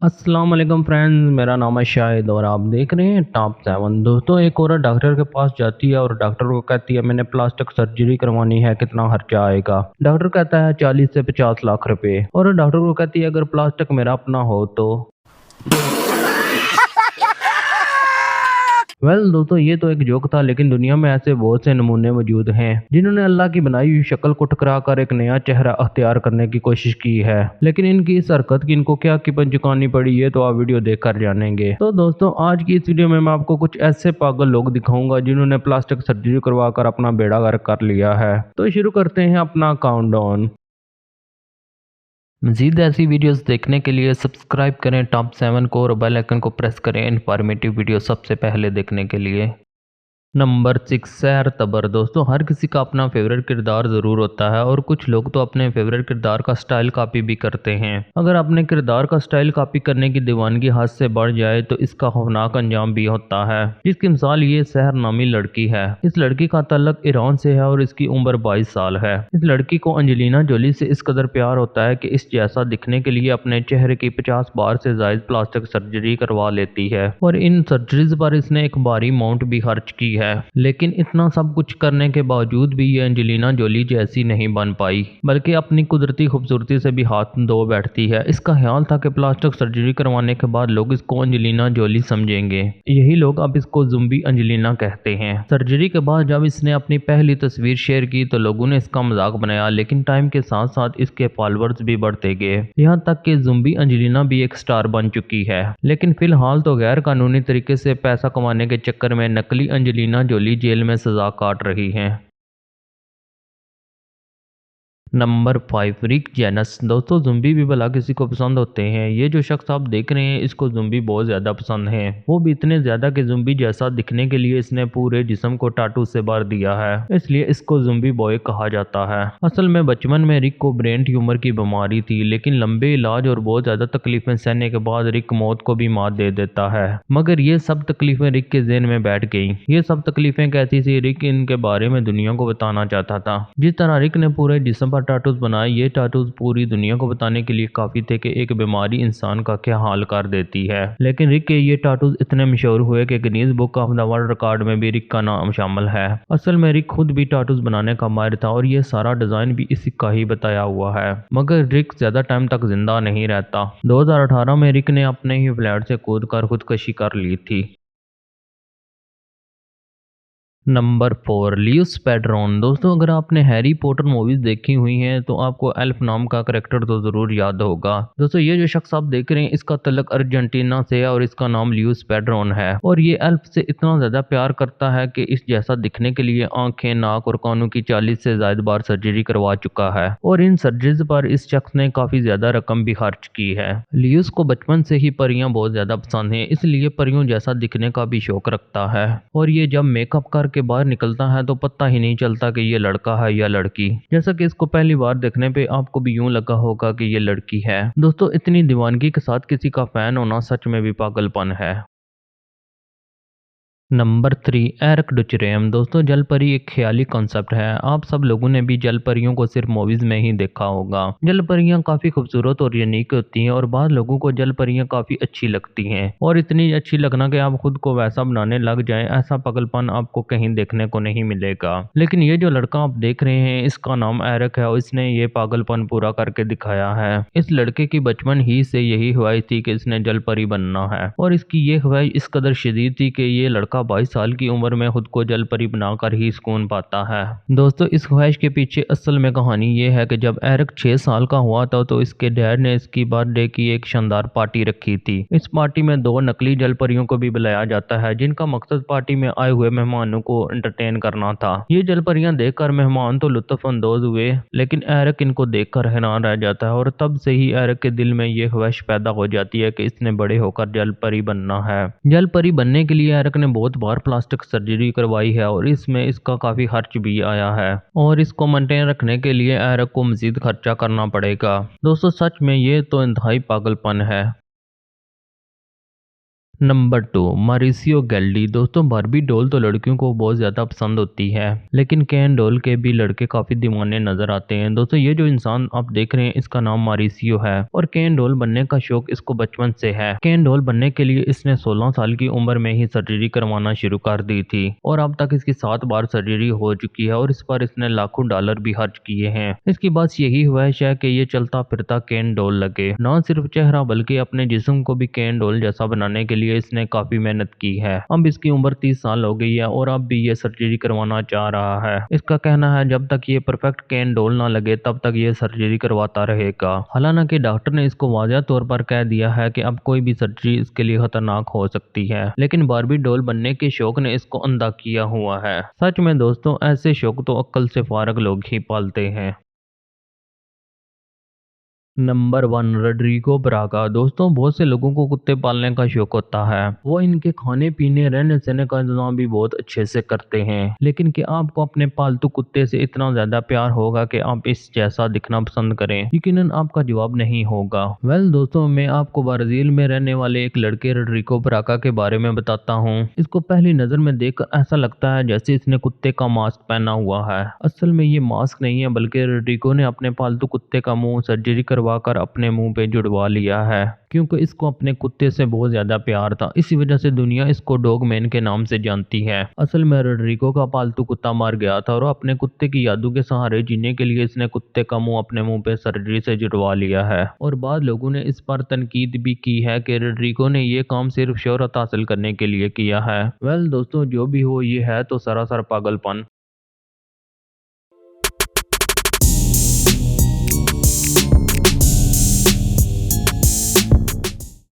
अस्सलाम वालेकुम फ्रेंड्स, मेरा नाम है शाहिद और आप देख रहे हैं टॉप 7। दोस्तों, एक औरत डॉक्टर के पास जाती है और डॉक्टर को कहती है मैंने प्लास्टिक सर्जरी करवानी है, कितना खर्चा आएगा। डॉक्टर कहता है 40 से 50 लाख रुपए। और डॉक्टर को कहती है अगर प्लास्टिक मेरा अपना हो तो। दोस्तों, ये तो एक जोक था, लेकिन दुनिया में ऐसे बहुत से नमूने मौजूद हैं जिन्होंने अल्लाह की बनाई हुई शक्ल को ठुकरा कर एक नया चेहरा अख्तियार करने की कोशिश की है। लेकिन इनकी इस हरकत की इनको क्या कीमत चुकानी पड़ी है तो आप वीडियो देखकर जानेंगे। तो दोस्तों, आज की इस वीडियो में मैं आपको कुछ ऐसे पागल लोग दिखाऊंगा जिन्होंने प्लास्टिक सर्जरी करवा कर अपना बेड़ा गर्क कर लिया है। तो शुरू करते हैं अपना काउंटडाउन। मज़ीद ऐसी वीडियोस देखने के लिए सब्सक्राइब करें टॉप 7 को और बेल आइकन को प्रेस करें इन्फॉर्मेटिव वीडियो सबसे पहले देखने के लिए। नंबर 6, सैर तबर। दोस्तों, हर किसी का अपना फेवरेट किरदार ज़रूर होता है और कुछ लोग तो अपने फेवरेट किरदार का स्टाइल कॉपी भी करते हैं। अगर अपने किरदार का स्टाइल कॉपी करने की दीवानगी हद से बढ़ जाए तो इसका खौफनाक अंजाम भी होता है, जिसकी मिसाल ये सहर नामी लड़की है। इस लड़की का ताल्लुक ईरान से है और इसकी उम्र 22 साल है। इस लड़की को अंजेलिना जोली से इस कदर प्यार होता है कि इस जैसा दिखने के लिए अपने चेहरे की 50 बार से ज्यादा प्लास्टिक सर्जरी करवा लेती है और इन सर्जरीज पर इसने एक भारी अमाउंट भी खर्च की है। लेकिन इतना सब कुछ करने के बावजूद भी ये एंजेलिना जोली जैसी नहीं बन पाई, बल्कि अपनी कुदरती खूबसूरती से भी हाथ धो बैठती है। इसका ख्याल था कि प्लास्टिक सर्जरी करवाने के बाद लोग इसको एंजेलिना जोली समझेंगे। यही लोग अब इसको जुम्बी एंजेलिना कहते हैं। सर्जरी के बाद जब इसने अपनी पहली तस्वीर शेयर की तो लोगों ने इसका मजाक बनाया, लेकिन टाइम के साथ साथ इसके फॉलोअर्स भी बढ़ते गए, यहाँ तक कि जुम्बी एंजेलिना भी एक स्टार बन चुकी है। लेकिन फिलहाल तो गैर कानूनी तरीके से पैसा कमाने के चक्कर में नकली एंजेलिना जोली जेल में सजा काट रही हैं। नंबर 5, रिक जेनस। दोस्तों, जुम्बी भी भला किसी को पसंद होते हैं। ये जो शख्स आप देख रहे हैं इसको जुम्बी बहुत ज्यादा पसंद है। वो भी इतने ज्यादा कि जुम्बी जैसा दिखने के लिए इसने पूरे जिस्म को टाटू से भर दिया है, इसलिए इसको जुम्बी बॉय कहा जाता है। असल में बचपन में रिक को ब्रेन ट्यूमर की बीमारी थी, लेकिन लंबे इलाज और बहुत ज्यादा तकलीफें सहने के बाद रिक मौत को भी मात दे देता है। मगर ये सब तकलीफें रिक के ज़हन में बैठ गई। ये सब तकलीफें कैसी थी, रिक इनके बारे में दुनिया को बताना चाहता था। जिस तरह रिक ने पूरे जिस्म पर टाटूज बनाए, ये टाटूज पूरी दुनिया को बताने के लिए काफी थे कि एक बीमारी इंसान का क्या हाल कर देती है। लेकिन रिक के ये टाटूज इतने मशहूर हुए कि Guinness book of the world record में भी रिक का नाम शामिल है। असल में रिक खुद भी टाटूज बनाने का माहिर था और ये सारा डिजाइन भी इसी का ही बताया हुआ है। मगर रिक ज्यादा टाइम तक जिंदा नहीं रहता। 2018 में रिक ने अपने ही फ्लैट से कूदकर खुदकुशी कर ली थी। Number 4, Leos Pedron. दोस्तों, अगर आपने हैरी पॉटर मूवीज देखी हुई हैं तो आपको एल्फ नाम का करेक्टर तो जरूर याद होगा। दोस्तों, ये जो शख्स आप देख रहे हैं इसका तल्लक अर्जेंटीना से है और इसका नाम लियोस पेड्रॉन है। और ये एल्फ से इतना ज्यादा प्यार करता है कि इस जैसा दिखने के लिए आंखें, नाक और कानों की 40 से ज्यादा बार सर्जरी करवा चुका है और इन सर्जरीज पर इस शख्स ने काफी ज्यादा रकम भी खर्च की है। लियोस को बचपन से ही परियां बहुत ज्यादा पसंद है, इसलिए परियों जैसा दिखने का भी शौक रखता है। और ये जब मेकअप करके के बाहर निकलता है तो पता ही नहीं चलता कि ये लड़का है या लड़की। जैसा कि इसको पहली बार देखने पे आपको भी यूं लगा होगा कि ये लड़की है। दोस्तों, इतनी दीवानगी के साथ किसी का फैन होना सच में भी पागलपन है। Number 3, Eric Ducherem. दोस्तों, जल परी एक ख्याली कॉन्सेप्ट है। आप सब लोगों ने भी जल परियों को सिर्फ मूवीज में ही देखा होगा। जल परियां काफी खूबसूरत और यूनिक होती हैं और बाद लोगों को जल परियां काफी अच्छी लगती हैं और इतनी अच्छी लगना कि आप खुद को वैसा बनाने लग जाएं, ऐसा पागलपन आपको कहीं देखने को नहीं मिलेगा। लेकिन ये जो लड़का आप देख रहे हैं इसका नाम एरिक है और इसने ये पागलपन पूरा करके दिखाया है। इस लड़के की बचपन ही से यही ख्वाहिश थी कि इसने जल परी बनना है और इसकी ये ख्वाहिश इस कदर शदीद थी कि ये लड़का 22 साल की उम्र में खुद को जल परी बनाकर ही सुकून पाता है। दोस्तों, इस ख्वाहिश के पीछे असल में कहानी ये है कि जब एरिक 6 साल का हुआ था तो इसके डैड ने इसकी बर्थडे की एक शानदार पार्टी रखी थी। इस पार्टी में 2 नकली जल परियों को भी बुलाया जाता है जिनका मकसद पार्टी में आए हुए मेहमानों को एंटरटेन करना था। ये जल परियां देखकर मेहमान तो लुत्फानंदोज हुए, लेकिन एरिक इनको देखकर हैरान रह जाता है और तब से ही एरिक के दिल में ये ख्वाहिश पैदा हो जाती है कि इसने बड़े होकर जल परी बनना है। जल परी बनने के लिए एरिक ने बहुत बार प्लास्टिक सर्जरी करवाई है और इसमें इसका काफी खर्च भी आया है और इसको मेंटेन रखने के लिए एरिक को मजीद खर्चा करना पड़ेगा। दोस्तों, सच में ये तो इंतहाई पागलपन है। नंबर 2, मारिसियो गैल्डी। दोस्तों बारबी डॉल तो लड़कियों को बहुत ज़्यादा पसंद होती है, लेकिन केन डॉल के भी लड़के काफ़ी दीवाने नज़र आते हैं। दोस्तों ये जो इंसान आप देख रहे हैं इसका नाम मारिसियो है और केन डॉल बनने का शौक इसको बचपन से है। केन डॉल बनने के लिए इसने 16 साल की उम्र में ही सर्जरी करवाना शुरू कर दी थी और अब तक इसकी 7 बार सर्जरी हो चुकी है और इस पर इसने लाखों डॉलर भी खर्च किए हैं। इसकी बस यही ख्वाहिश है कि ये चलता फिरता केन डॉल लगे। न सिर्फ चेहरा बल्कि अपने जिस्म को भी केन डॉल जैसा बनाने के लिए इसने काफी मेहनत की है। अब इसकी उम्र 30 साल हो गई है और अब भी ये सर्जरी करवाना चाह रहा है। इसका कहना है जब तक ये परफेक्ट केन डॉल ना लगे तब तक ये सर्जरी करवाता रहेगा। हालांकि डॉक्टर ने इसको वाज़ह तौर पर कह दिया है कि अब कोई भी सर्जरी इसके लिए खतरनाक हो सकती है, लेकिन बारबी डॉल बनने के शौक ने इसको अंधा किया हुआ है। सच में दोस्तों ऐसे शौक तो अक्ल से फारग लोग ही पालते हैं। Number 1, Rodrigo Braga. दोस्तों बहुत से लोगों को कुत्ते पालने का शौक होता है, वो इनके खाने पीने रहने सहने का इंतजाम भी बहुत अच्छे से करते हैं, लेकिन क्या आपको अपने पालतू कुत्ते से इतना ज्यादा प्यार होगा कि आप इस जैसा दिखना पसंद करें? यकीनन आपका जवाब नहीं होगा। दोस्तों मैं आपको ब्राजील में रहने वाले एक लड़के रोड्रिगो ब्रागा के बारे में बताता हूँ। इसको पहली नजर में देखकर ऐसा लगता है जैसे इसने कुत्ते का मास्क पहना हुआ है। असल में ये मास्क नहीं है, बल्कि रोड्रिगो ने अपने पालतू कुत्ते का मुंह सर्जरी करवाकर अपने मुंह पे जुड़वा लिया है, क्योंकि इसको अपने कुत्ते से बहुत ज्यादा प्यार था। इसी वजह से दुनिया इसको डॉगमैन के नाम से जानती है। असल में रोड्रिगो का पालतू कुत्ता मर गया था और अपने कुत्ते की यादों के सहारे जीने के लिए इसने कुत्ते का मुंह अपने मुंह पे सर्जरी से जुड़वा लिया है। और बाद लोगों ने इस पर तनकीद भी की है कि रोड्रिगो ने ये काम सिर्फ शोहरत हासिल करने के लिए किया है। दोस्तों जो भी हो, ये है तो सरासर पागलपन।